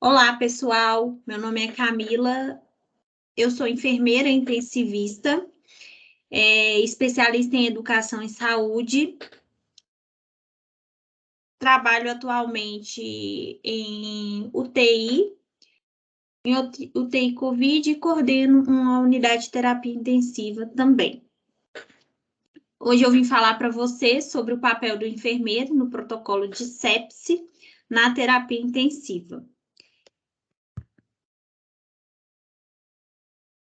Olá, pessoal. Meu nome é Camila. Eu sou enfermeira intensivista, especialista em educação e saúde. Trabalho atualmente em UTI, UTI Covid e coordeno uma unidade de terapia intensiva também. Hoje eu vim falar para você sobre o papel do enfermeiro no protocolo de sepse na terapia intensiva.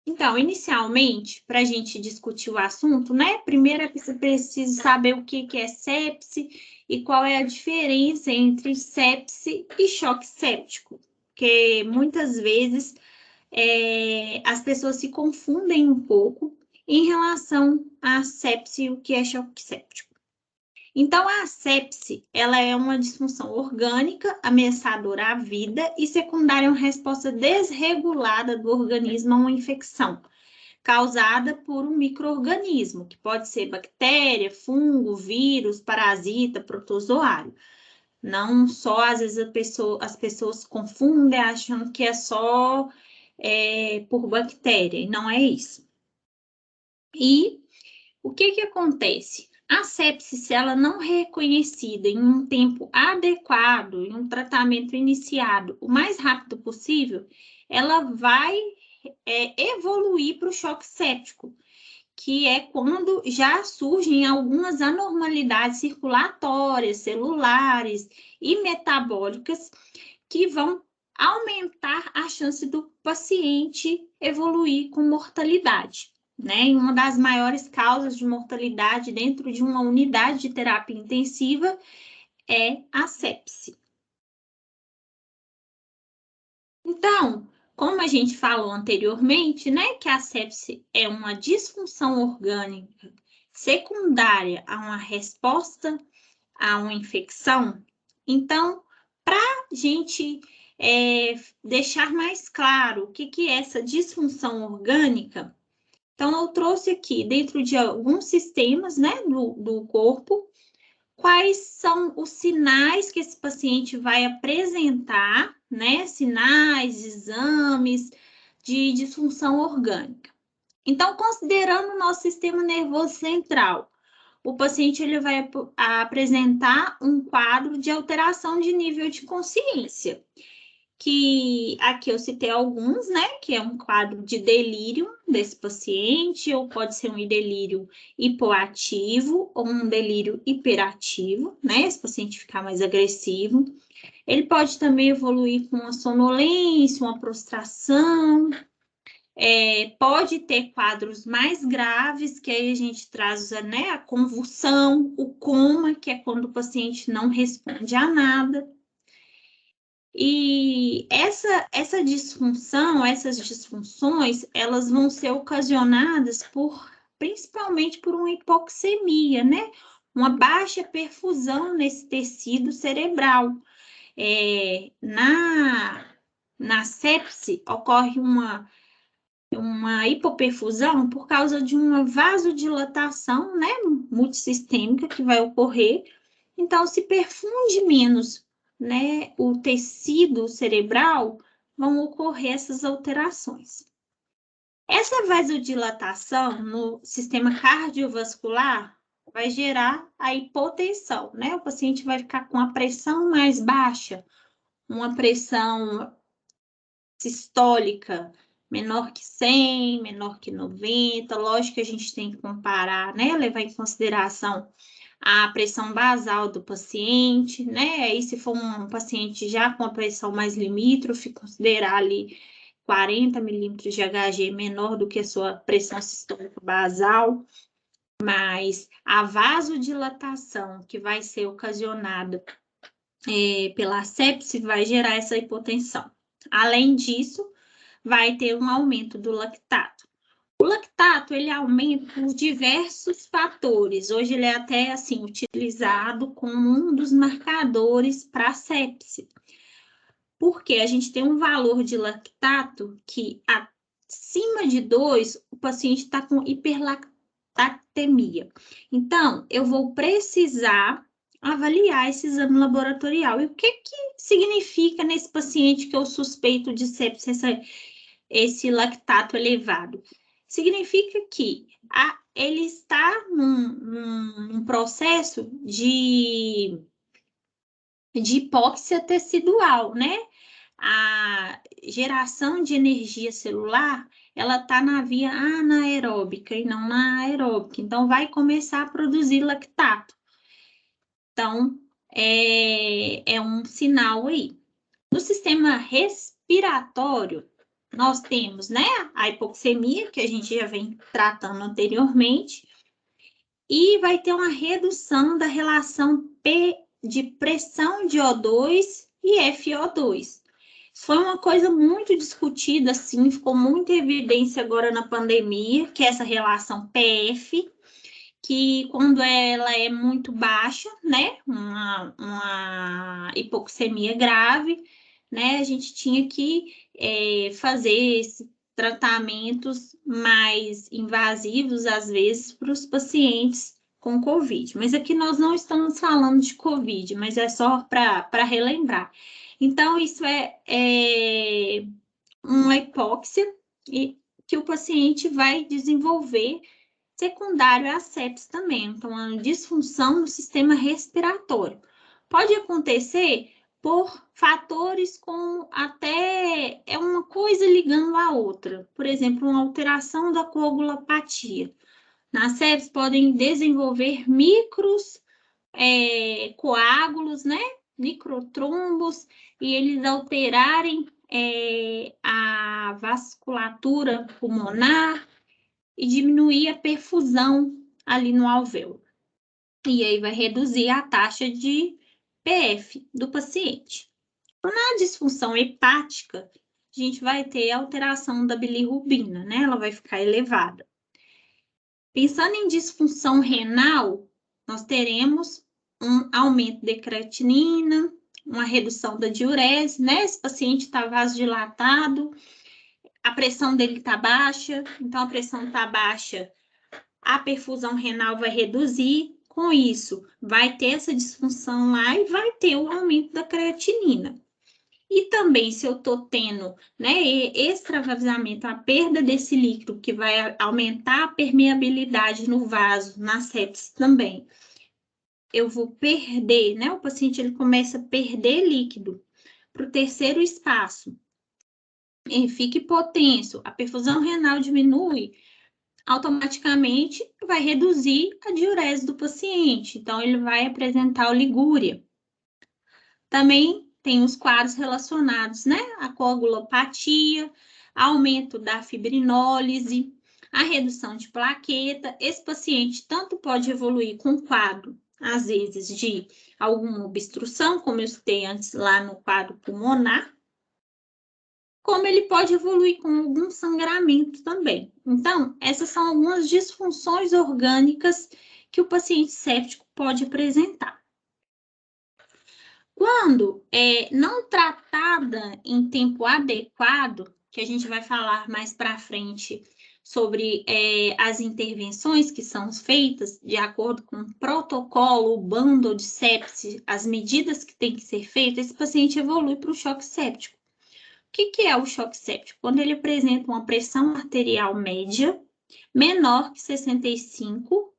Então, inicialmente, para a gente discutir o assunto, né? Primeiro é preciso saber o que é sepse e qual é a diferença entre sepse e choque séptico, porque muitas vezes as pessoas se confundem um pouco em relação à sepse e o que é choque séptico. Então, a sepse, ela é uma disfunção orgânica ameaçadora à vida e secundária a uma resposta desregulada do organismo a uma infecção causada por um micro-organismo, que pode ser bactéria, fungo, vírus, parasita, protozoário. Não só, às vezes, as pessoas confundem achando que é só por bactéria, e não é isso. E o que acontece? A sepse, se ela não é reconhecida em um tempo adequado, em um tratamento iniciado o mais rápido possível, ela vai evoluir para o choque séptico, que é quando já surgem algumas anormalidades circulatórias, celulares e metabólicas que vão aumentar a chance do paciente evoluir com mortalidade, né? E uma das maiores causas de mortalidade dentro de uma unidade de terapia intensiva é a sepse. Então, como a gente falou anteriormente, né, que a sepse é uma disfunção orgânica secundária a uma resposta a uma infecção, então, para a gente deixar mais claro o que é essa disfunção orgânica, então eu trouxe aqui, dentro de alguns sistemas, né, do corpo, quais são os sinais que esse paciente vai apresentar, né? Sinais, exames de disfunção orgânica. Então, considerando o nosso sistema nervoso central, o paciente ele vai apresentar um quadro de alteração de nível de consciência, que aqui eu citei alguns, né? Que é um quadro de delírio desse paciente, ou pode ser um delírio hipoativo ou um delírio hiperativo, né? Esse paciente ficar mais agressivo. Ele pode também evoluir com uma sonolência, uma prostração. Pode ter quadros mais graves, que aí a gente traz, né, a convulsão, o coma, que é quando o paciente não responde a nada. E essa disfunção, essas disfunções, elas vão ser ocasionadas principalmente por uma hipoxemia, né? Uma baixa perfusão nesse tecido cerebral. Na sepse, ocorre uma hipoperfusão por causa de uma vasodilatação, né, multissistêmica que vai ocorrer. Então, se perfunde menos, né, o tecido cerebral, vão ocorrer essas alterações. Essa vasodilatação no sistema cardiovascular vai gerar a hipotensão, né? O paciente vai ficar com a pressão mais baixa, uma pressão sistólica menor que 100, menor que 90. Lógico que a gente tem que comparar, né? Levar em consideração a pressão basal do paciente, né? Aí, se for um paciente já com a pressão mais limítrofe, considerar ali 40 milímetros de Hg menor do que a sua pressão sistólica basal, mas a vasodilatação que vai ser ocasionada pela sepse vai gerar essa hipotensão. Além disso, vai ter um aumento do lactato. O lactato, ele aumenta por diversos fatores. Hoje ele é até, assim, utilizado como um dos marcadores para a sepse. Porque a gente tem um valor de lactato que, acima de 2, o paciente está com hiperlactatemia. Então, eu vou precisar avaliar esse exame laboratorial. E o que significa nesse paciente que eu suspeito de sepse, esse lactato elevado? Significa que ele está num processo de hipóxia tecidual, né? A geração de energia celular, ela está na via anaeróbica e não na aeróbica. Então, vai começar a produzir lactato. Então, é um sinal aí. No sistema respiratório, nós temos, né, a hipoxemia, que a gente já vem tratando anteriormente, e vai ter uma redução da relação P de pressão de O2 e FO2. Foi uma coisa muito discutida, assim, ficou muita evidência agora na pandemia, que é essa relação PF, que quando ela é muito baixa, né, uma hipoxemia grave, né, a gente tinha que fazer esses tratamentos mais invasivos, às vezes, para os pacientes com Covid. Mas aqui nós não estamos falando de Covid, mas é só para relembrar. Então, isso é uma hipóxia que o paciente vai desenvolver secundário à sepse também, então a disfunção no sistema respiratório. Pode acontecer por fatores com até uma coisa ligando à outra, por exemplo, uma alteração da coagulopatia. Na sepse podem desenvolver coágulos, né? Microtrombos, e eles alterarem a vasculatura pulmonar e diminuir a perfusão ali no alvéolo. E aí vai reduzir a taxa de PF do paciente. Na disfunção hepática, a gente vai ter alteração da bilirrubina, né? Ela vai ficar elevada. Pensando em disfunção renal, nós teremos um aumento de creatinina, uma redução da diurese, né? Esse paciente está vasodilatado, a pressão dele está baixa, então a pressão está baixa, a perfusão renal vai reduzir, com isso vai ter essa disfunção lá e vai ter o aumento da creatinina. E também, se eu estou tendo, né, extravasamento, a perda desse líquido, que vai aumentar a permeabilidade no vaso, na sepse também, eu vou perder, né, o paciente ele começa a perder líquido para o terceiro espaço, e fica hipotenso, a perfusão renal diminui, automaticamente vai reduzir a diurese do paciente, então ele vai apresentar oligúria. Também tem os quadros relacionados, né, à coagulopatia, aumento da fibrinólise, a redução de plaqueta. Esse paciente tanto pode evoluir com quadro, às vezes, de alguma obstrução, como eu citei antes lá no quadro pulmonar, como ele pode evoluir com algum sangramento também. Então, essas são algumas disfunções orgânicas que o paciente séptico pode apresentar. Quando não tratada em tempo adequado, que a gente vai falar mais para frente sobre as intervenções que são feitas de acordo com o protocolo, o bundle de sepse, as medidas que tem que ser feitas, esse paciente evolui para o choque séptico. O que é o choque séptico? Quando ele apresenta uma pressão arterial média menor que 65,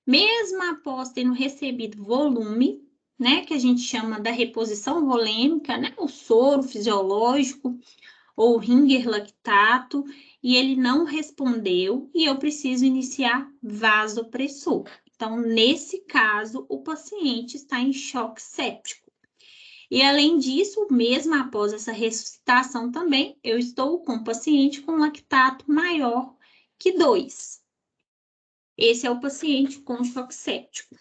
mesmo após tendo recebido volume, né, que a gente chama da reposição volêmica, né, o soro fisiológico ou ringer lactato, e ele não respondeu e eu preciso iniciar vasopressor. Então, nesse caso, o paciente está em choque séptico. E, além disso, mesmo após essa ressuscitação também, eu estou com o paciente com lactato maior que 2. Esse é o paciente com choque séptico.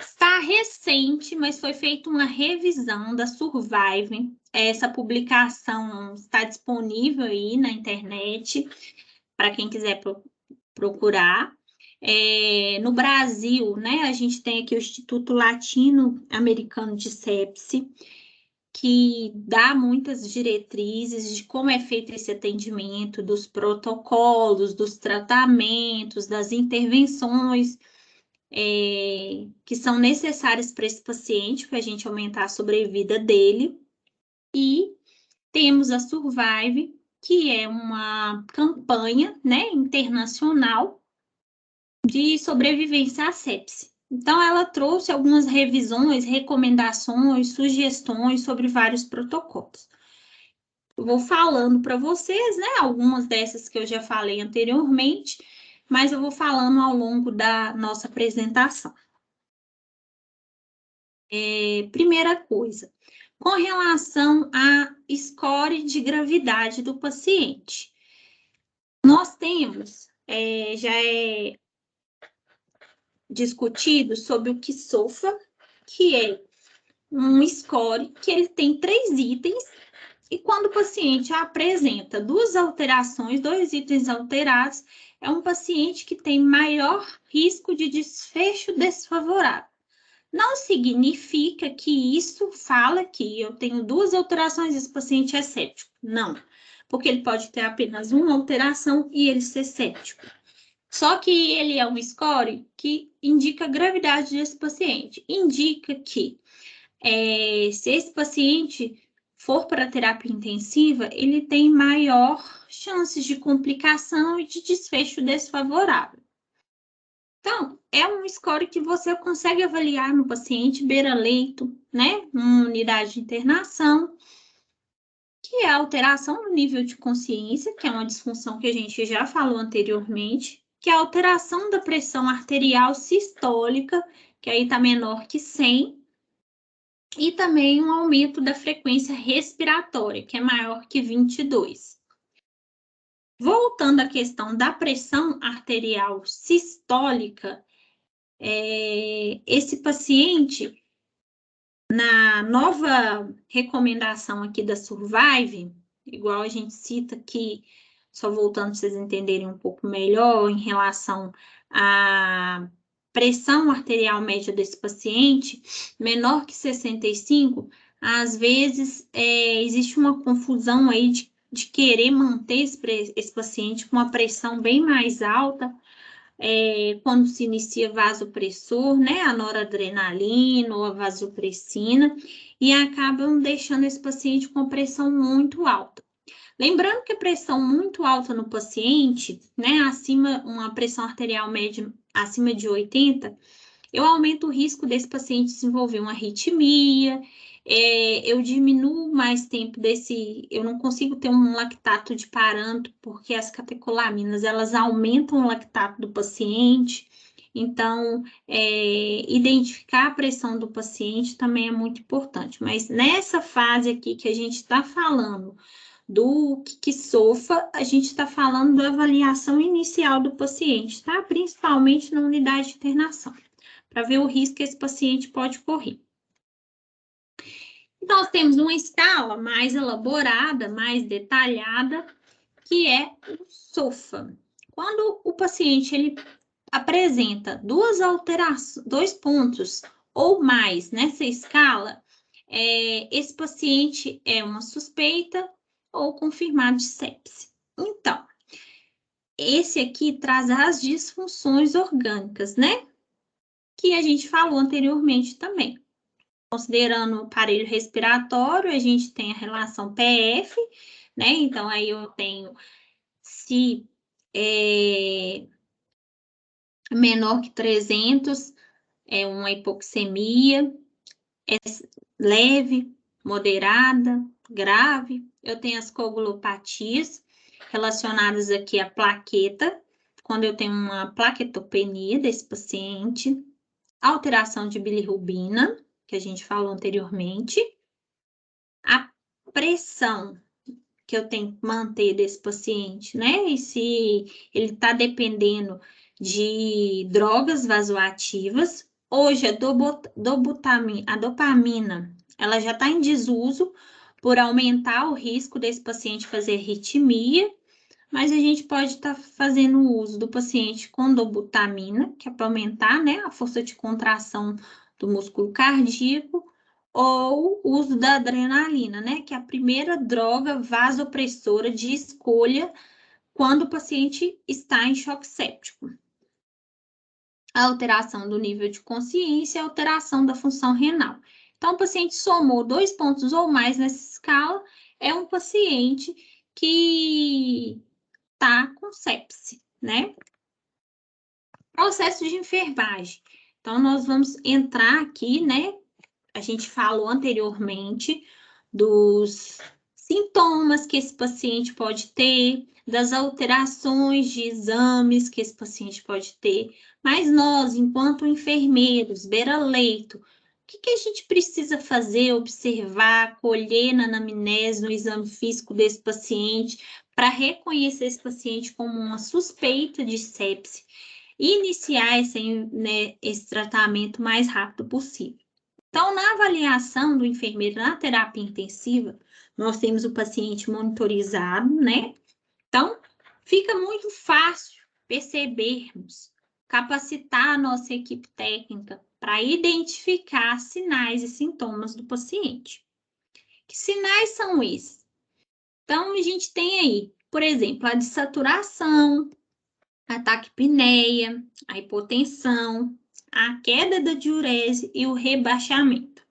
Está recente, mas foi feita uma revisão da Survive. Essa publicação está disponível aí na internet, para quem quiser procurar. No Brasil, né, a gente tem aqui o Instituto Latino-Americano de Sepse, que dá muitas diretrizes de como é feito esse atendimento, dos protocolos, dos tratamentos, das intervenções que são necessárias para esse paciente, para a gente aumentar a sobrevida dele. E temos a Survive, que é uma campanha, né, internacional de sobrevivência à sepse. Então, ela trouxe algumas revisões, recomendações, sugestões sobre vários protocolos. Eu vou falando para vocês, né, algumas dessas que eu já falei anteriormente, mas eu vou falando ao longo da nossa apresentação. Primeira coisa, com relação a score de gravidade do paciente. Nós temos, já é discutido sobre o KSOFA, que é um score que ele tem 3 itens, e quando o paciente apresenta 2 alterações, 2 itens alterados, é um paciente que tem maior risco de desfecho desfavorável. Não significa que isso fala que eu tenho 2 alterações e esse paciente é séptico. Não, porque ele pode ter apenas uma alteração e ele ser séptico. Só que ele é um score que indica a gravidade desse paciente. Indica que se esse paciente for para terapia intensiva, ele tem maior chances de complicação e de desfecho desfavorável. Então, é um score que você consegue avaliar no paciente beira-leito, né? Uma unidade de internação, que é a alteração no nível de consciência, que é uma disfunção que a gente já falou anteriormente, que é a alteração da pressão arterial sistólica, que aí está menor que 100, e também um aumento da frequência respiratória, que é maior que 22. Voltando à questão da pressão arterial sistólica, esse paciente, na nova recomendação aqui da Survive, igual a gente cita aqui, só voltando para vocês entenderem um pouco melhor em relação à pressão arterial média desse paciente, menor que 65, às vezes existe uma confusão aí de querer manter esse paciente com uma pressão bem mais alta, quando se inicia vasopressor, né, a noradrenalina ou a vasopressina, e acabam deixando esse paciente com pressão muito alta. Lembrando que a pressão muito alta no paciente, né, uma pressão arterial média acima de 80, eu aumento o risco desse paciente desenvolver uma arritmia, eu diminuo mais tempo eu não consigo ter um lactato de parâmetro, porque as catecolaminas, elas aumentam o lactato do paciente, então, identificar a pressão do paciente também é muito importante, mas nessa fase aqui que a gente está falando do KSOFA, a gente está falando da avaliação inicial do paciente, tá? Principalmente na unidade de internação, para ver o risco que esse paciente pode correr. Nós temos uma escala mais elaborada, mais detalhada, que é o SOFA. Quando o paciente ele apresenta 2 pontos ou mais nessa escala, esse paciente é uma suspeita ou confirmado de sepse. Então, esse aqui traz as disfunções orgânicas, né? Que a gente falou anteriormente também. Considerando o aparelho respiratório, a gente tem a relação PF, né? Então, aí eu tenho se menor que 300, é uma hipoxemia, leve, moderada, grave. Eu tenho as coagulopatias relacionadas aqui à plaqueta, quando eu tenho uma plaquetopenia desse paciente, alteração de bilirrubina, que a gente falou anteriormente, a pressão que eu tenho que manter desse paciente, né? E se ele está dependendo de drogas vasoativas. Hoje, a dopamina, ela já está em desuso por aumentar o risco desse paciente fazer arritmia, mas a gente pode estar fazendo o uso do paciente com dobutamina, que é para aumentar, né, a força de contração do músculo cardíaco, ou o uso da adrenalina, né, que é a primeira droga vasopressora de escolha quando o paciente está em choque séptico. a alteração do nível de consciência e a alteração da função renal. Então, o paciente somou 2 pontos ou mais nessa escala, é um paciente que está com sepse, né? Processo de enfermagem. Então, nós vamos entrar aqui, né? A gente falou anteriormente dos sintomas que esse paciente pode ter, das alterações de exames que esse paciente pode ter, mas nós, enquanto enfermeiros, beira-leito, o que a gente precisa fazer, observar, colher na anamnese, no exame físico desse paciente, para reconhecer esse paciente como uma suspeita de sepse e iniciar esse tratamento o mais rápido possível. Então, na avaliação do enfermeiro na terapia intensiva, nós temos o paciente monitorizado, né? Então, fica muito fácil percebermos, capacitar a nossa equipe técnica para identificar sinais e sintomas do paciente. Que sinais são esses? Então, a gente tem aí, por exemplo, a dessaturação, a taquipneia, a hipotensão, a queda da diurese e o rebaixamento.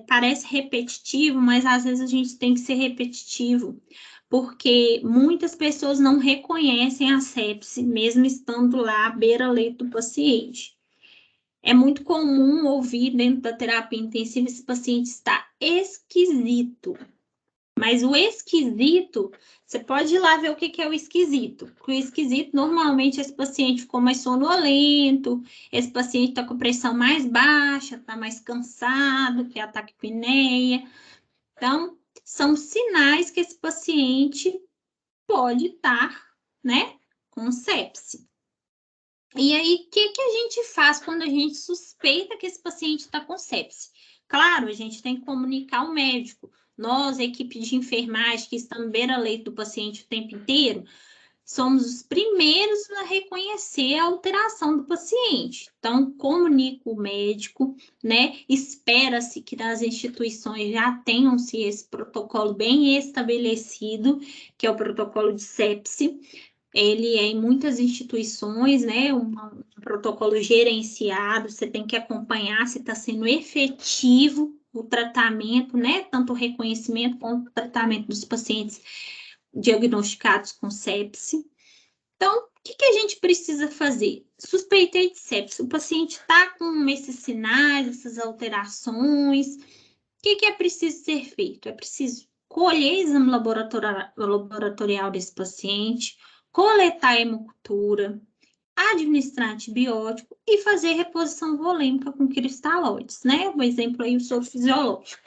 Parece repetitivo, mas às vezes a gente tem que ser repetitivo, porque muitas pessoas não reconhecem a sepse, mesmo estando lá à beira-leito do paciente. É muito comum ouvir dentro da terapia intensiva, esse paciente está esquisito. Mas o esquisito, você pode ir lá ver o que é o esquisito. Porque o esquisito, normalmente, esse paciente ficou mais sonolento, esse paciente está com pressão mais baixa, está mais cansado, que é a taquipneia. Então, são sinais que esse paciente pode estar, né, com sepse. E aí, o que a gente faz quando a gente suspeita que esse paciente está com sepse? Claro, a gente tem que comunicar ao médico. Nós, a equipe de enfermagem que está no beira-leito do paciente o tempo inteiro, somos os primeiros a reconhecer a alteração do paciente. Então, comunica o médico, né? Espera-se que nas instituições já tenham-se esse protocolo bem estabelecido, que é o protocolo de sepse. Ele é em muitas instituições, né? Um protocolo gerenciado, você tem que acompanhar se está sendo efetivo o tratamento, né? Tanto o reconhecimento quanto o tratamento dos pacientes diagnosticados com sepse. Então, o que a gente precisa fazer? Suspeitei de sepse, o paciente está com esses sinais, essas alterações. O que é preciso ser feito? É preciso colher exame laboratorial desse paciente, coletar hemocultura, administrar antibiótico e fazer reposição volêmica com cristalóides, né? Um exemplo aí, o soro fisiológico.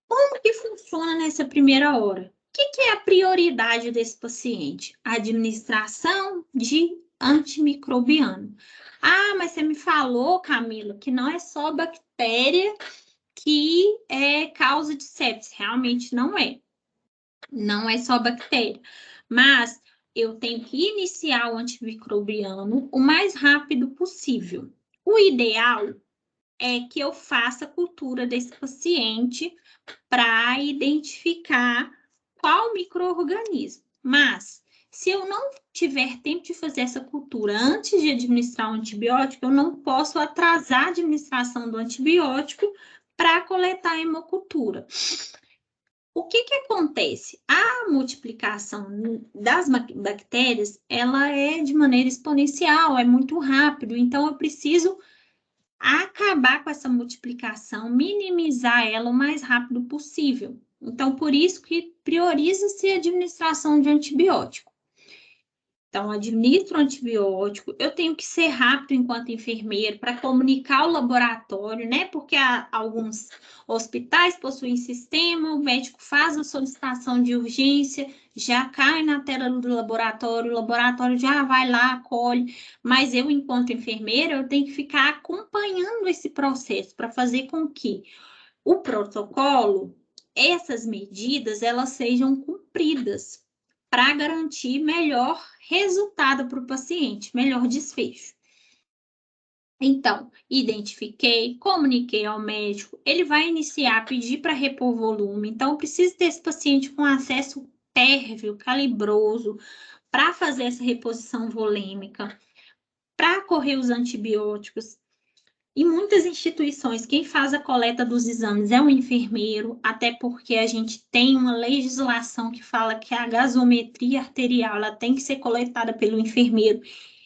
Como que funciona nessa primeira hora? O que é a prioridade desse paciente? A administração de antimicrobiano. Ah, mas você me falou, Camila, que não é só bactéria que é causa de sepse. Realmente não é. Não é só bactéria. Mas eu tenho que iniciar o antimicrobiano o mais rápido possível. O ideal é que eu faça a cultura desse paciente para identificar qual micro-organismo. Mas, se eu não tiver tempo de fazer essa cultura antes de administrar o antibiótico, eu não posso atrasar a administração do antibiótico para coletar a hemocultura. O que acontece? A multiplicação das bactérias, ela é de maneira exponencial, é muito rápido, então eu preciso acabar com essa multiplicação, minimizar ela o mais rápido possível. Então, por isso que prioriza-se a administração de antibiótico. Então, administro antibiótico, eu tenho que ser rápido enquanto enfermeiro para comunicar ao laboratório, né? Porque alguns hospitais possuem sistema, o médico faz a solicitação de urgência, já cai na tela do laboratório, o laboratório já vai lá, acolhe, mas eu, enquanto enfermeira, eu tenho que ficar acompanhando esse processo para fazer com que o protocolo, essas medidas, elas sejam cumpridas para garantir melhor resultado para o paciente, melhor desfecho. Então, identifiquei, comuniquei ao médico, ele vai iniciar, pedir para repor volume. Então, eu preciso ter esse paciente com acesso térreo, calibroso, para fazer essa reposição volêmica. para correr os antibióticos. Em muitas instituições, quem faz a coleta dos exames é o enfermeiro, até porque a gente tem uma legislação que fala que a gasometria arterial ela tem que ser coletada pelo enfermeiro.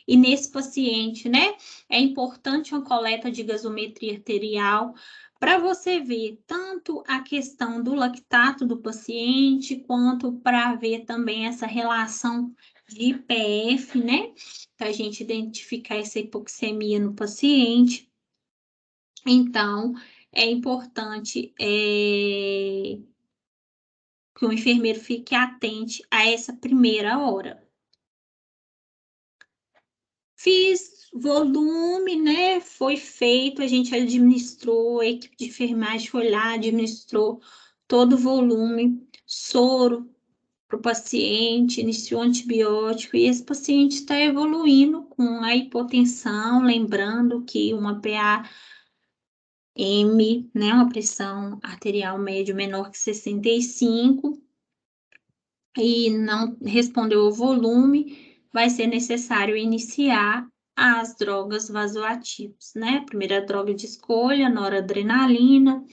E nesse paciente, né, é importante uma coleta de gasometria arterial para você ver tanto a questão do lactato do paciente, quanto para ver também essa relação de IPF, né, para a gente identificar essa hipoxemia no paciente. Então, é importante que o enfermeiro fique atento a essa primeira hora. Fiz volume, né? Foi feito, a gente administrou, a equipe de enfermagem foi lá, administrou todo o volume, soro para o paciente, iniciou antibiótico, e esse paciente está evoluindo com a hipotensão, lembrando que uma PA M, né, uma pressão arterial médio menor que 65, e não respondeu ao volume, vai ser necessário iniciar as drogas vasoativas, né? Primeira droga de escolha, noradrenalina,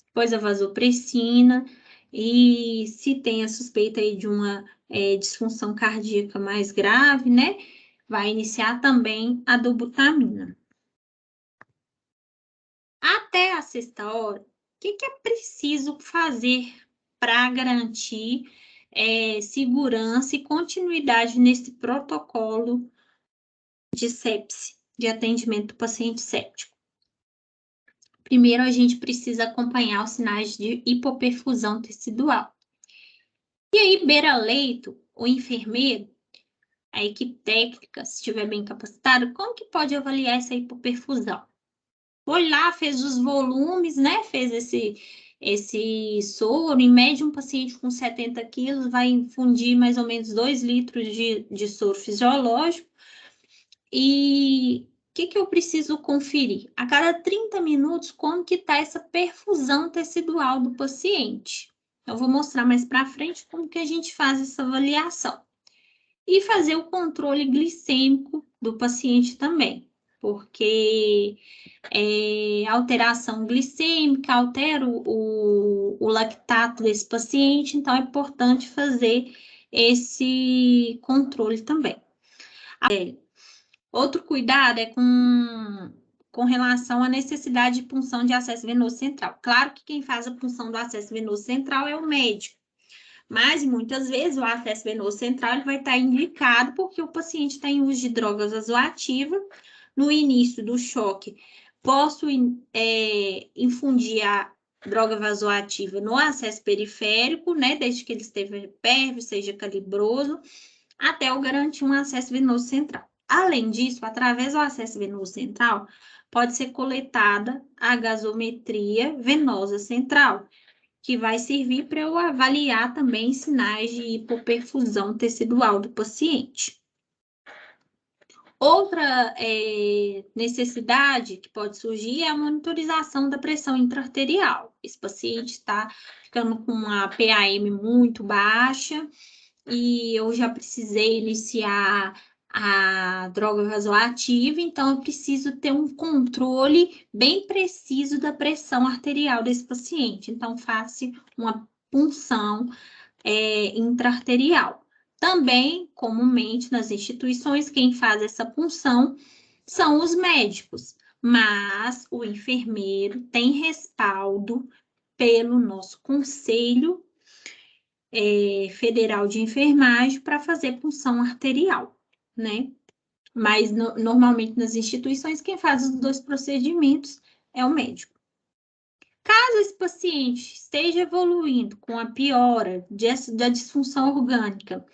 depois a vasopressina, e se tem a suspeita aí de uma disfunção cardíaca mais grave, né? Vai iniciar também a dobutamina. Até a sexta hora, o que é preciso fazer para garantir segurança e continuidade nesse protocolo de sepse, de atendimento do paciente séptico? Primeiro, a gente precisa acompanhar os sinais de hipoperfusão tecidual. E aí, beira-leito, o enfermeiro, a equipe técnica, se estiver bem capacitada, como que pode avaliar essa hipoperfusão? Foi lá, fez os volumes, né? Fez esse soro. Em média, um paciente com 70 quilos vai infundir mais ou menos 2 litros de soro fisiológico. E o que eu preciso conferir? A cada 30 minutos, como que está essa perfusão tecidual do paciente. Eu vou mostrar mais para frente como que a gente faz essa avaliação. E fazer o controle glicêmico do paciente também, porque alteração glicêmica altera o lactato desse paciente, então é importante fazer esse controle também. Outro cuidado é com relação à necessidade de punção de acesso venoso central. Claro que quem faz a punção do acesso venoso central é o médico, mas muitas vezes o acesso venoso central ele vai estar indicado porque o paciente está em uso de drogas vasoativas. No início do choque, posso infundir a droga vasoativa no acesso periférico, né, desde que ele esteja pérvio, seja calibroso, até eu garantir um acesso venoso central. Além disso, através do acesso venoso central, pode ser coletada a gasometria venosa central, que vai servir para eu avaliar também sinais de hipoperfusão tecidual do paciente. Outra necessidade que pode surgir é a monitorização da pressão intra-arterial. Esse paciente está ficando com uma PAM muito baixa e eu já precisei iniciar a droga vasoativa, então eu preciso ter um controle bem preciso da pressão arterial desse paciente. Então, faça uma punção intra-arterial. Também, comumente, nas instituições, quem faz essa punção são os médicos, mas o enfermeiro tem respaldo pelo nosso Conselho Federal de Enfermagem para fazer punção arterial, né? Mas, normalmente, nas instituições, quem faz os dois procedimentos é o médico. Caso esse paciente esteja evoluindo com a piora da disfunção orgânica,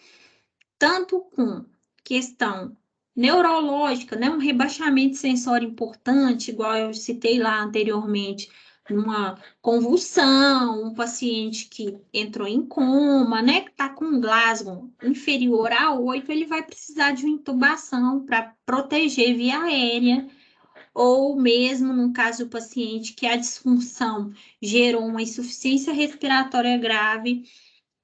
tanto com questão neurológica, né, um rebaixamento sensório importante, igual eu citei lá anteriormente, uma convulsão, um paciente que entrou em coma, né, que está com Glasgow inferior a 8, ele vai precisar de uma intubação para proteger via aérea, ou mesmo no caso do paciente que a disfunção gerou uma insuficiência respiratória grave,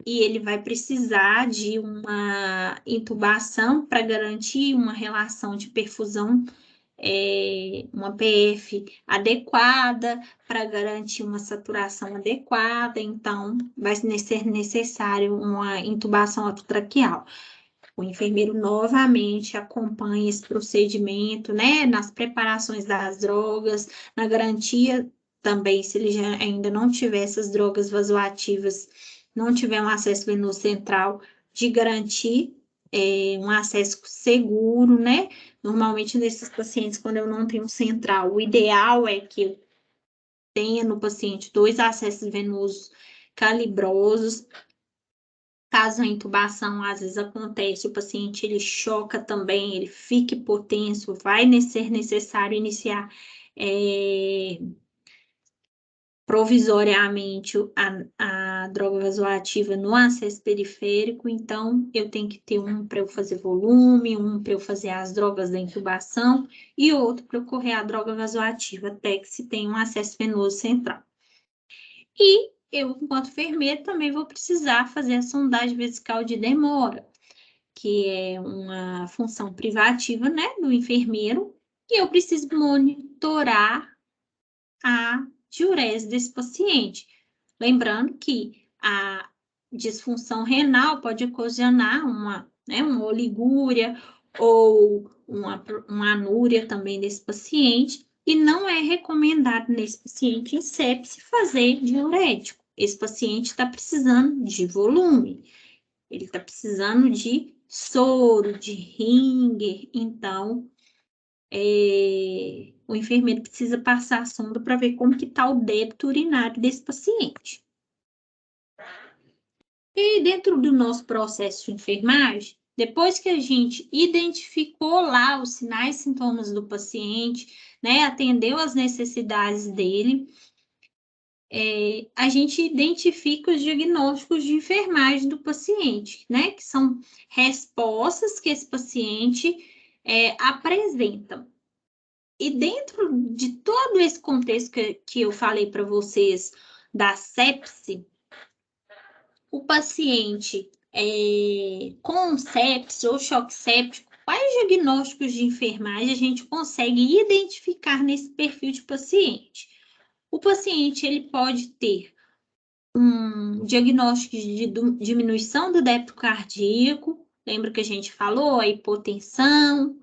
e ele vai precisar de uma intubação para garantir uma relação de perfusão, uma PF adequada, para garantir uma saturação adequada, então vai ser necessário uma intubação orotraqueal. O enfermeiro novamente acompanha esse procedimento, né, nas preparações das drogas, na garantia também, se ele já ainda não tiver essas drogas vasoativas, não tiver um acesso venoso central, de garantir um acesso seguro, né? Normalmente, nesses pacientes, quando eu não tenho central, o ideal é que eu tenha no paciente 2 acessos venosos calibrosos. Caso a intubação, às vezes acontece, o paciente ele choca também, ele fica hipotenso, vai ser necessário iniciar provisoriamente a droga vasoativa no acesso periférico, então eu tenho que ter um para eu fazer volume, um para eu fazer as drogas da intubação e outro para eu correr a droga vasoativa, até que se tenha um acesso venoso central. E eu, enquanto enfermeira, também vou precisar fazer a sondagem vesical de demora, que é uma função privativa, né, do enfermeiro, e eu preciso monitorar a diurese desse paciente. Lembrando que a disfunção renal pode ocasionar uma oligúria ou uma anúria também desse paciente, e não é recomendado nesse paciente em sepse fazer diurético. Esse paciente está precisando de volume, ele está precisando de soro, de Ringer, então o enfermeiro precisa passar a sonda para ver como que está o débito urinário desse paciente. E dentro do nosso processo de enfermagem, depois que a gente identificou lá os sinais e sintomas do paciente, né, atendeu às necessidades dele, a gente identifica os diagnósticos de enfermagem do paciente, né, que são respostas que esse paciente apresenta. E dentro de todo esse contexto que eu falei para vocês da sepse, o paciente com sepse ou choque séptico, quais diagnósticos de enfermagem a gente consegue identificar nesse perfil de paciente? O paciente ele pode ter um diagnóstico de diminuição do débito cardíaco, lembra que a gente falou, a hipotensão,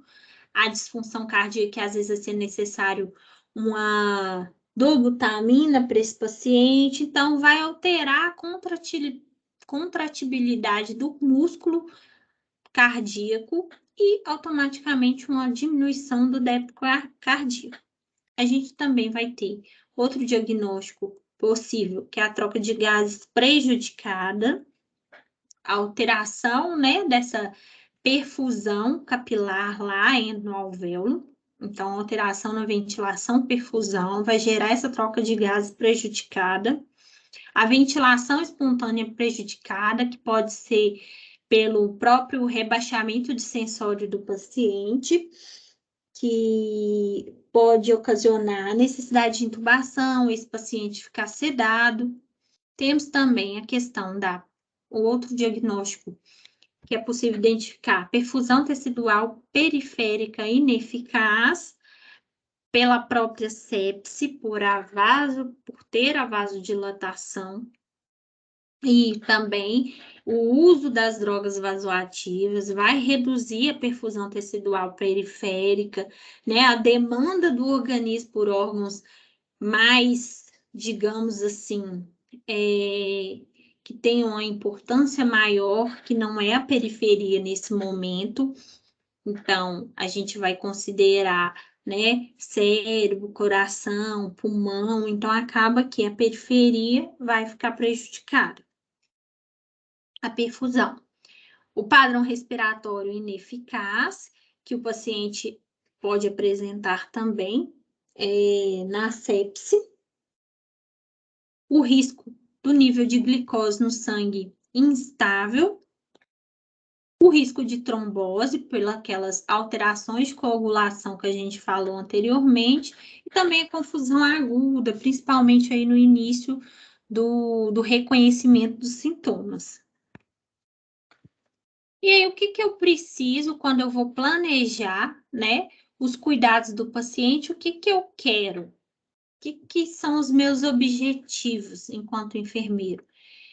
a disfunção cardíaca, que às vezes vai ser necessário uma dobutamina para esse paciente, então vai alterar a contratibilidade do músculo cardíaco e automaticamente uma diminuição do débito cardíaco. A gente também vai ter outro diagnóstico possível, que é a troca de gases prejudicada, a alteração, né, dessa perfusão capilar lá no alvéolo. Então, alteração na ventilação, perfusão, vai gerar essa troca de gases prejudicada. A ventilação espontânea prejudicada, que pode ser pelo próprio rebaixamento de sensório do paciente, que pode ocasionar necessidade de intubação, esse paciente ficar sedado. Temos também a questão o outro diagnóstico que é possível identificar perfusão tecidual periférica ineficaz pela própria sepse, por ter a vasodilatação, e também o uso das drogas vasoativas vai reduzir a perfusão tecidual periférica, né? A demanda do organismo por órgãos mais, digamos assim, que tenham uma importância maior, que não é a periferia nesse momento. Então, a gente vai considerar, né, cérebro, coração, pulmão, então acaba que a periferia vai ficar prejudicada. A perfusão. O padrão respiratório ineficaz, que o paciente pode apresentar também na sepse. O risco do nível de glicose no sangue instável, o risco de trombose, pelas alterações de coagulação que a gente falou anteriormente, e também a confusão aguda, principalmente aí no início do reconhecimento dos sintomas. E aí, o que eu preciso quando eu vou planejar, né, os cuidados do paciente, o que eu quero? O que são os meus objetivos enquanto enfermeiro?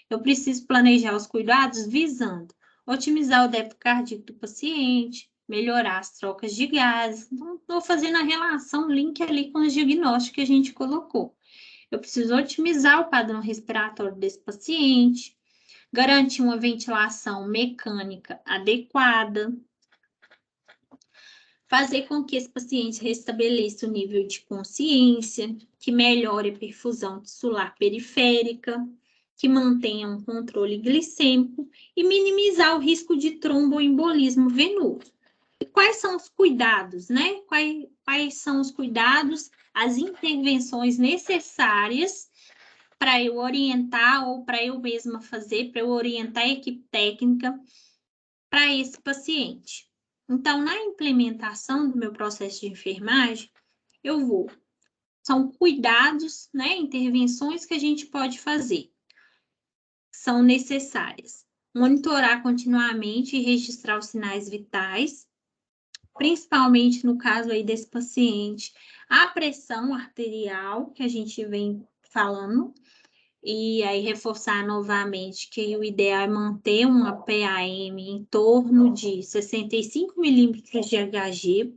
Eu preciso planejar os cuidados visando otimizar o débito cardíaco do paciente, melhorar as trocas de gases. Então, estou fazendo a relação, link ali com o diagnóstico que a gente colocou. Eu preciso otimizar o padrão respiratório desse paciente, garantir uma ventilação mecânica adequada, fazer com que esse paciente restabeleça o nível de consciência, que melhore a perfusão tissular periférica, que mantenha um controle glicêmico e minimizar o risco de tromboembolismo venoso. E quais são os cuidados, né? Quais são os cuidados, as intervenções necessárias para eu orientar ou para eu mesma fazer, para eu orientar a equipe técnica para esse paciente. Então, na implementação do meu processo de enfermagem, são cuidados, né, intervenções que a gente pode fazer, são necessárias. Monitorar continuamente e registrar os sinais vitais, principalmente no caso aí desse paciente, a pressão arterial, que a gente vem falando, e aí reforçar novamente que o ideal é manter uma PAM em torno de 65 milímetros de Hg,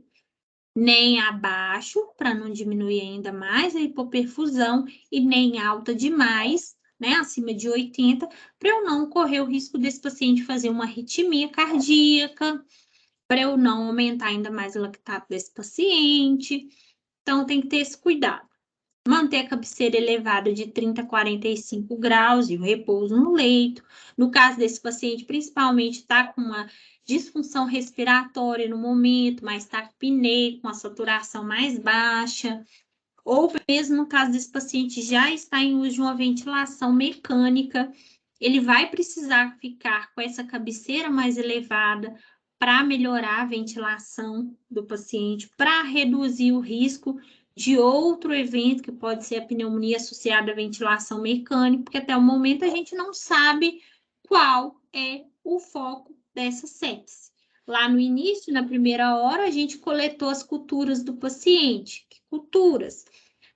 nem abaixo, para não diminuir ainda mais a hipoperfusão, e nem alta demais, né, acima de 80, para eu não correr o risco desse paciente fazer uma arritmia cardíaca, para eu não aumentar ainda mais o lactato desse paciente. Então, tem que ter esse cuidado. Manter a cabeceira elevada de 30 a 45 graus e o repouso no leito. No caso desse paciente, principalmente está com uma disfunção respiratória no momento, mas está com apneia, com a saturação mais baixa. Ou mesmo no caso desse paciente já está em uso de uma ventilação mecânica, ele vai precisar ficar com essa cabeceira mais elevada para melhorar a ventilação do paciente, para reduzir o risco de outro evento, que pode ser a pneumonia associada à ventilação mecânica, porque até o momento a gente não sabe qual é o foco dessa sepse. Lá no início, na primeira hora, a gente coletou as culturas do paciente. Que culturas?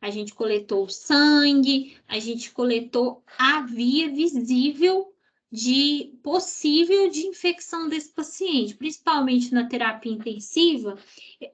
A gente coletou o sangue, a gente coletou a via visível possível de infecção desse paciente, principalmente na terapia intensiva.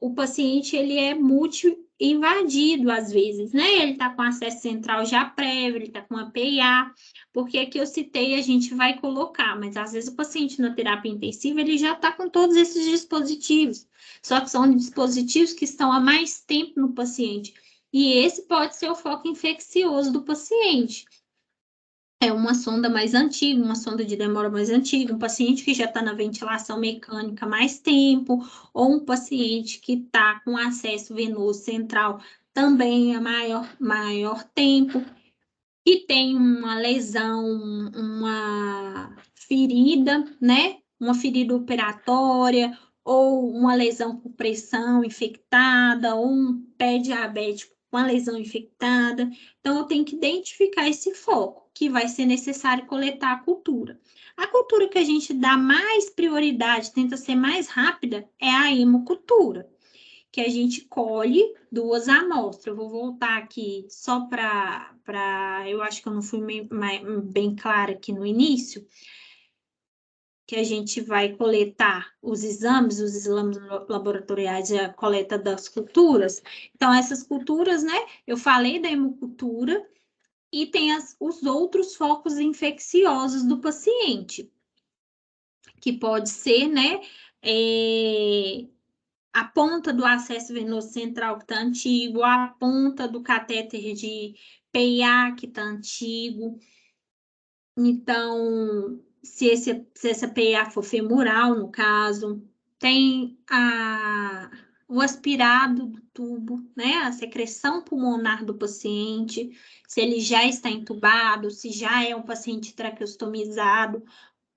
O paciente ele é multi-invadido às vezes, né? Ele está com acesso central já prévio, ele está com a PIA, porque aqui eu citei, a gente vai colocar, mas às vezes o paciente na terapia intensiva ele já está com todos esses dispositivos, só que são dispositivos que estão há mais tempo no paciente, e esse pode ser o foco infeccioso do paciente. É uma sonda mais antiga, uma sonda de demora mais antiga, um paciente que já está na ventilação mecânica mais tempo, ou um paciente que está com acesso venoso central também há maior tempo, que tem uma lesão, uma ferida, né? Uma ferida operatória, ou uma lesão por pressão infectada, ou um pé diabético com a lesão infectada. Então, eu tenho que identificar esse foco, que vai ser necessário coletar a cultura. A cultura que a gente dá mais prioridade, tenta ser mais rápida, é a hemocultura, que a gente colhe 2 amostras. Eu vou voltar aqui só para eu acho que eu não fui bem clara aqui no início, que a gente vai coletar os exames laboratoriais e a coleta das culturas. Então, essas culturas, né, eu falei da hemocultura, e tem os outros focos infecciosos do paciente, que pode ser, né, a ponta do acesso venoso central que está antigo, a ponta do catéter de PIA que está antigo. Então, se essa PIA for femoral, no caso, tem o aspirado do tubo, né? A secreção pulmonar do paciente, se ele já está entubado, se já é um paciente traqueostomizado,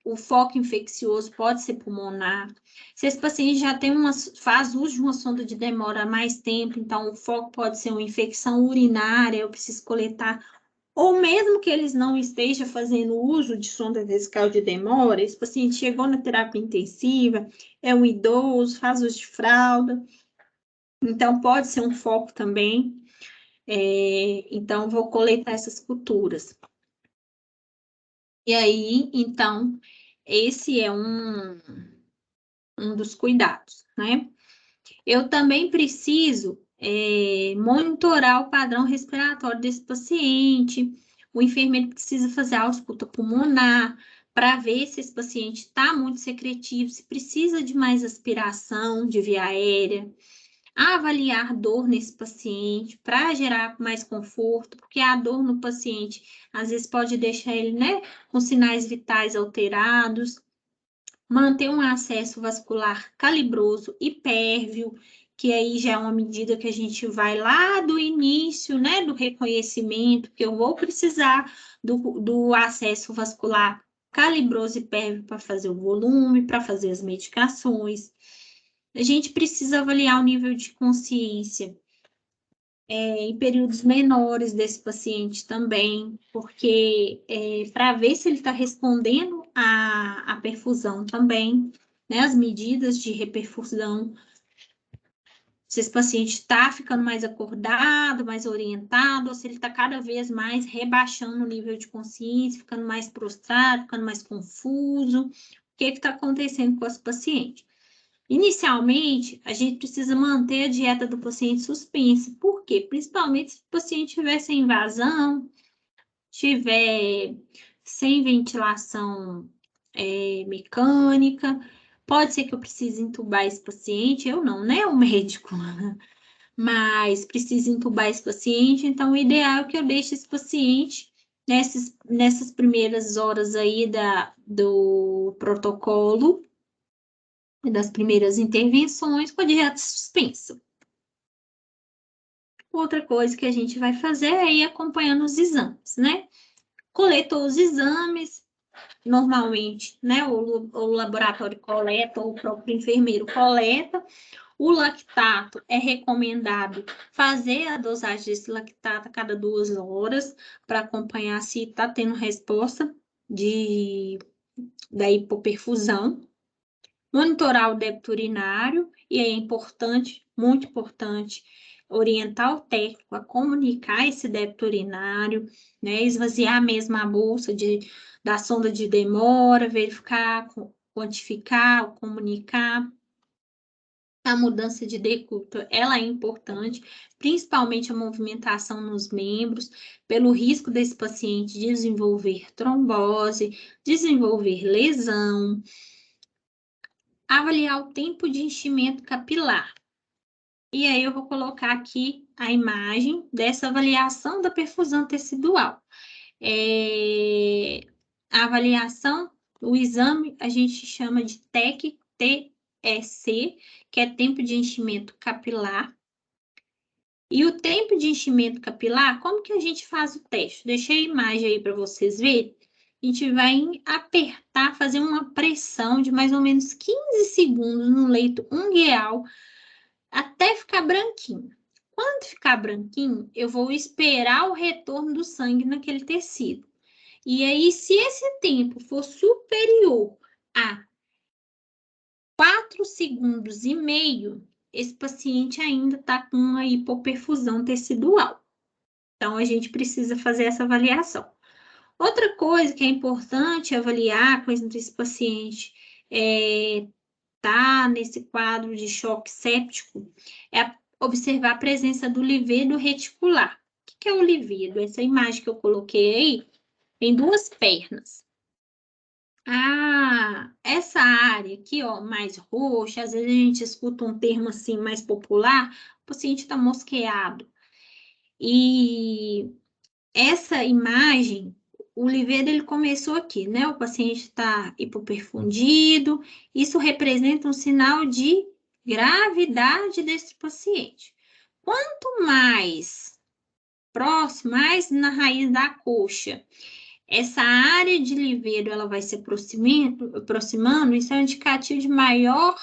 o foco infeccioso pode ser pulmonar. Se esse paciente já faz uso de uma sonda de demora há mais tempo, então o foco pode ser uma infecção urinária, eu preciso coletar ou mesmo que eles não estejam fazendo uso de sonda vesical de demora, esse paciente chegou na terapia intensiva, é um idoso, faz uso de fralda, então pode ser um foco também. Então, vou coletar essas culturas. E aí, então, esse é um dos cuidados, né? Eu também preciso monitorar o padrão respiratório desse paciente. O enfermeiro precisa fazer a ausculta pulmonar para ver se esse paciente está muito secretivo, se precisa de mais aspiração de via aérea. Avaliar dor nesse paciente para gerar mais conforto, porque a dor no paciente às vezes pode deixar ele, né, com sinais vitais alterados. Manter um acesso vascular calibroso e pérvio, que aí já é uma medida que a gente vai lá do início, né, do reconhecimento, que eu vou precisar do acesso vascular calibroso e pérvio para fazer o volume, para fazer as medicações. A gente precisa avaliar o nível de consciência em períodos menores desse paciente também, porque para ver se ele está respondendo à perfusão também, né, as medidas de reperfusão, se esse paciente está ficando mais acordado, mais orientado, ou se ele está cada vez mais rebaixando o nível de consciência, ficando mais prostrado, ficando mais confuso, o que está acontecendo com esse paciente. Inicialmente, a gente precisa manter a dieta do paciente suspensa. Por quê? Principalmente se o paciente tiver sem invasão, tiver sem ventilação mecânica. Pode ser que eu precise entubar esse paciente, eu não, né? O médico, mas precisa entubar esse paciente, então o ideal é que eu deixe esse paciente nessas primeiras horas aí do protocolo das primeiras intervenções com a dieta suspensa. Outra coisa que a gente vai fazer é ir acompanhando os exames, né? Coletou os exames, normalmente, né? O laboratório coleta, ou o próprio enfermeiro coleta. O lactato é recomendado fazer a dosagem desse lactato a cada 2 horas para acompanhar se está tendo resposta da hipoperfusão. Monitorar o débito urinário, e é importante, muito importante, orientar o técnico a comunicar esse débito urinário, né? Esvaziar mesmo a bolsa da sonda de demora, verificar, quantificar, comunicar. A mudança de decúbito, ela é importante, principalmente a movimentação nos membros, pelo risco desse paciente desenvolver trombose, desenvolver lesão. Avaliar o tempo de enchimento capilar. E aí eu vou colocar aqui a imagem dessa avaliação da perfusão tecidual. A avaliação, o exame, a gente chama de TEC, que é tempo de enchimento capilar. E o tempo de enchimento capilar, como que a gente faz o teste? Deixei a imagem aí para vocês verem. A gente vai apertar, fazer uma pressão de mais ou menos 15 segundos no leito ungueal até ficar branquinho. Quando ficar branquinho, eu vou esperar o retorno do sangue naquele tecido. E aí, se esse tempo for superior a 4,5 segundos, esse paciente ainda está com uma hipoperfusão tecidual. Então, a gente precisa fazer essa avaliação. Outra coisa que é importante avaliar quando esse paciente está nesse quadro de choque séptico é observar a presença do livedo reticular. O que é o livedo? Essa imagem que eu coloquei aí tem 2 pernas. Essa área aqui, ó, mais roxa, às vezes a gente escuta um termo assim mais popular, o paciente está mosqueado. E essa imagem, o livedo ele começou aqui, né? O paciente está hipoperfundido, isso representa um sinal de gravidade desse paciente. Quanto mais próximo, mais na raiz da coxa, essa área de livedo ela vai se aproximando, isso é um indicativo de maior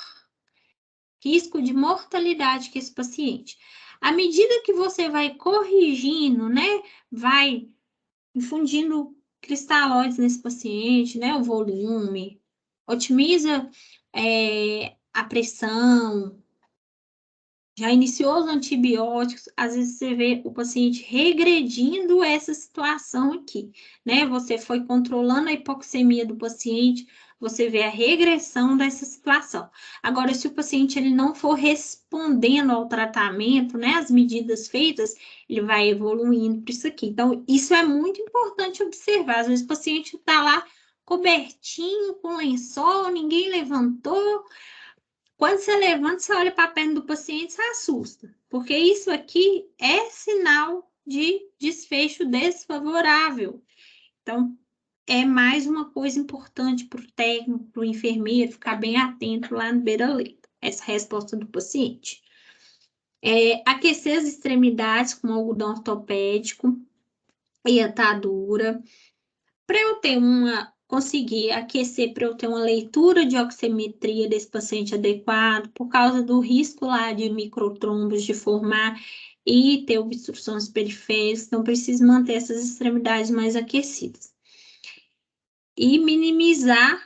risco de mortalidade que esse paciente. À medida que você vai corrigindo, né? Vai infundindo cristalóides nesse paciente, né? O volume, otimiza a pressão, já iniciou os antibióticos, às vezes você vê o paciente regredindo essa situação aqui, né? Você foi controlando a hipoxemia do paciente, você vê a regressão dessa situação. Agora, se o paciente ele não for respondendo ao tratamento, né, as medidas feitas, ele vai evoluindo para isso aqui. Então, isso é muito importante observar. Às vezes o paciente está lá cobertinho, com lençol, ninguém levantou. Quando você levanta, você olha para a perna do paciente, você assusta, porque isso aqui é sinal de desfecho desfavorável. Então, é mais uma coisa importante para o técnico, para o enfermeiro, ficar bem atento lá no beira-leito, essa resposta do paciente. Aquecer as extremidades com algodão ortopédico e atadura. Para eu ter conseguir aquecer, para eu ter uma leitura de oximetria desse paciente adequado, por causa do risco lá de microtrombos de formar e ter obstruções periféricas, então preciso manter essas extremidades mais aquecidas. E minimizar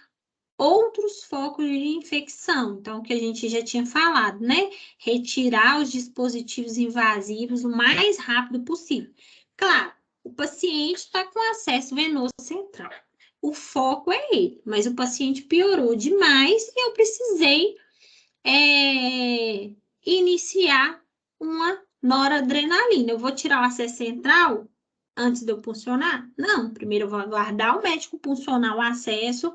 outros focos de infecção, então, que a gente já tinha falado, né? Retirar os dispositivos invasivos o mais rápido possível. Claro, o paciente está com acesso venoso central. O foco é ele, mas o paciente piorou demais e eu precisei iniciar uma noradrenalina. Eu vou tirar o acesso central antes de eu puncionar? Não, primeiro eu vou aguardar o médico puncionar o acesso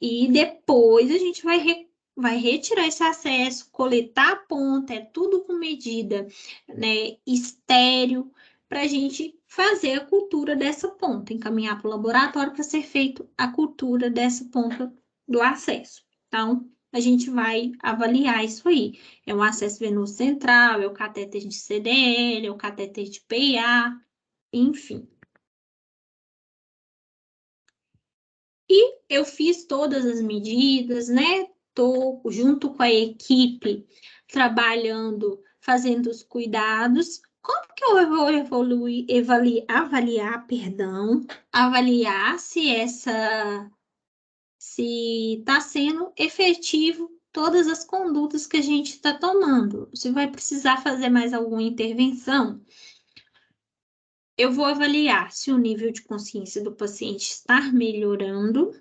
e depois a gente vai retirar esse acesso, coletar a ponta, é tudo com medida, né, estéreo, para a gente fazer a cultura dessa ponta, encaminhar para o laboratório para ser feito a cultura dessa ponta do acesso. Então, a gente vai avaliar isso aí. É um acesso venoso central, é o catéter de CDL, é o catéter de PIA, enfim. E eu fiz todas as medidas, né? Estou junto com a equipe trabalhando, fazendo os cuidados. Como que eu vou avaliar se está sendo efetivo todas as condutas que a gente está tomando? Se vai precisar fazer mais alguma intervenção? Eu vou avaliar se o nível de consciência do paciente está melhorando,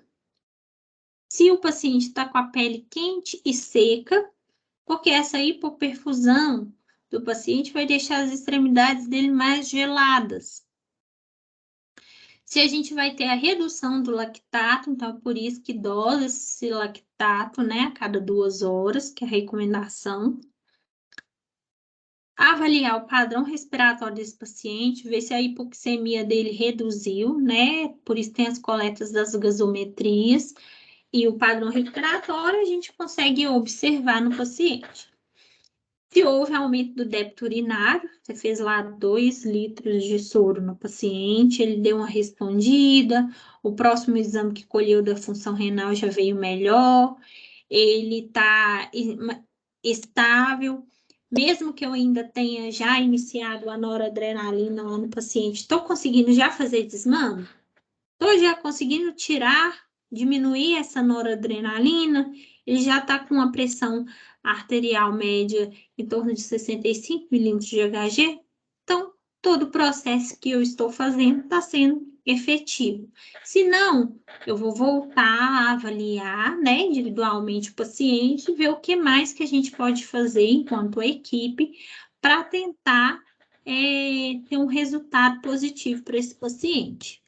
se o paciente está com a pele quente e seca, porque essa hipoperfusão do paciente vai deixar as extremidades dele mais geladas. Se a gente vai ter a redução do lactato, então é por isso que dosa esse lactato, né, a cada 2 horas, que é a recomendação. Avaliar o padrão respiratório desse paciente, ver se a hipoxemia dele reduziu, né, por isso tem as coletas das gasometrias, e o padrão respiratório a gente consegue observar no paciente. Se houve aumento do débito urinário, você fez lá 2 litros de soro no paciente, ele deu uma respondida, o próximo exame que colheu da função renal já veio melhor, ele está estável, mesmo que eu ainda tenha já iniciado a noradrenalina lá no paciente, estou conseguindo já fazer desmame? Estou já conseguindo diminuir essa noradrenalina, ele já está com uma pressão arterial média em torno de 65 milímetros de Hg. Então, todo o processo que eu estou fazendo está sendo efetivo. Se não, eu vou voltar a avaliar, né, individualmente o paciente e ver o que mais que a gente pode fazer enquanto equipe para tentar ter um resultado positivo para esse paciente.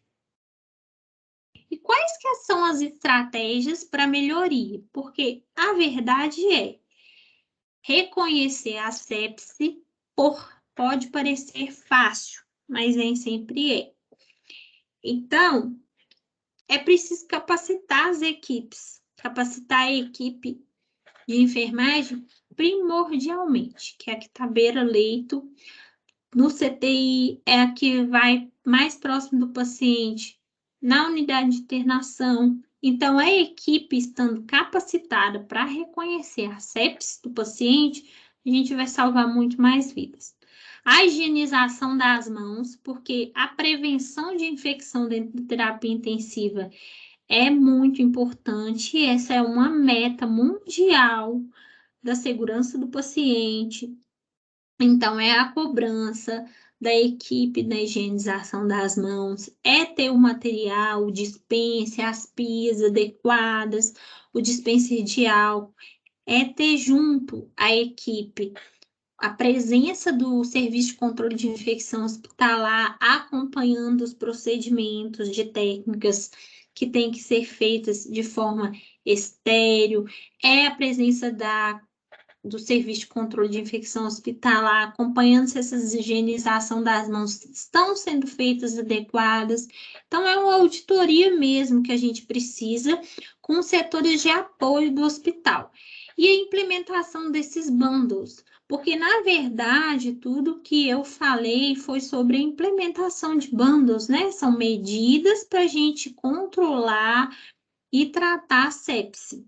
E quais que são as estratégias para melhoria? Porque a verdade é, reconhecer a sepse pode parecer fácil, mas nem sempre é. Então, é preciso capacitar as equipes, capacitar a equipe de enfermagem primordialmente, que é a que está beira-leito. No CTI é a que vai mais próximo do paciente, na unidade de internação. Então, a equipe estando capacitada para reconhecer a sepse do paciente, a gente vai salvar muito mais vidas. A higienização das mãos, porque a prevenção de infecção dentro da terapia intensiva é muito importante. Essa é uma meta mundial da segurança do paciente. Então, é a cobrança da equipe na higienização das mãos, é ter o material, o dispenser, as pias adequadas, o dispenser de álcool, é ter junto a equipe a presença do serviço de controle de infecção hospitalar acompanhando os procedimentos de técnicas que têm que ser feitas de forma estéril, é a presença do serviço de controle de infecção hospitalar, acompanhando se essas higienização das mãos estão sendo feitas adequadas. Então, é uma auditoria mesmo que a gente precisa com os setores de apoio do hospital. E a implementação desses bundles, porque, na verdade, tudo que eu falei foi sobre a implementação de bundles, né? São medidas para a gente controlar e tratar a sepse.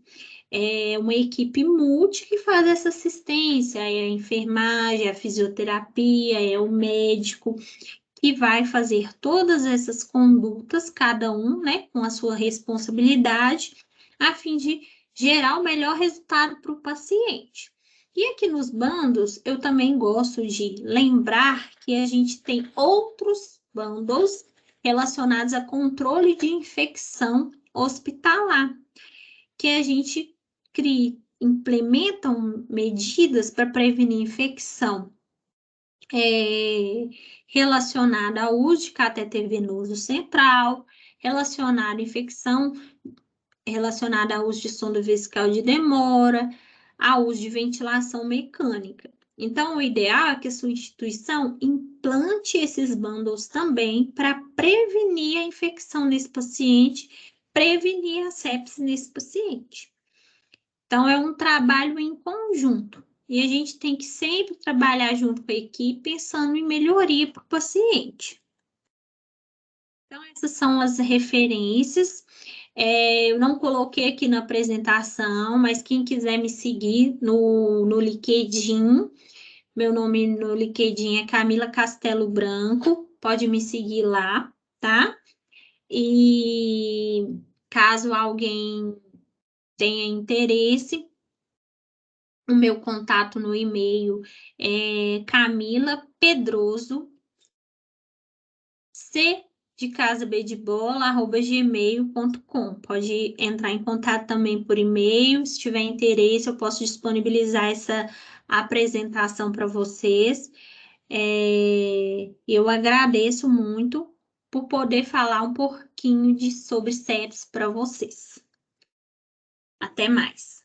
É uma equipe multi que faz essa assistência, é a enfermagem, a fisioterapia, é o médico que vai fazer todas essas condutas, cada um, né, com a sua responsabilidade, a fim de gerar o melhor resultado para o paciente. E aqui nos bandos, eu também gosto de lembrar que a gente tem outros bandos relacionados a controle de infecção hospitalar, que a gente implementam medidas para prevenir infecção relacionada ao uso de catéter venoso central, relacionada à infecção, relacionada ao uso de sonda vesical de demora, ao uso de ventilação mecânica. Então, o ideal é que a sua instituição implante esses bundles também para prevenir a infecção nesse paciente, prevenir a sepse nesse paciente. Então, é um trabalho em conjunto. E a gente tem que sempre trabalhar junto com a equipe, pensando em melhoria para o paciente. Então, essas são as referências. Eu não coloquei aqui na apresentação, mas quem quiser me seguir no LinkedIn, meu nome no LinkedIn é Camila Castelo Branco, pode me seguir lá, tá? E caso alguém tenha interesse, o meu contato no e-mail é Camila Pedroso, C de casa B de bola, @gmail.com. Pode entrar em contato também por e-mail. Se tiver interesse, eu posso disponibilizar essa apresentação para vocês. Eu agradeço muito por poder falar um pouquinho sobre sepsis para vocês. Até mais.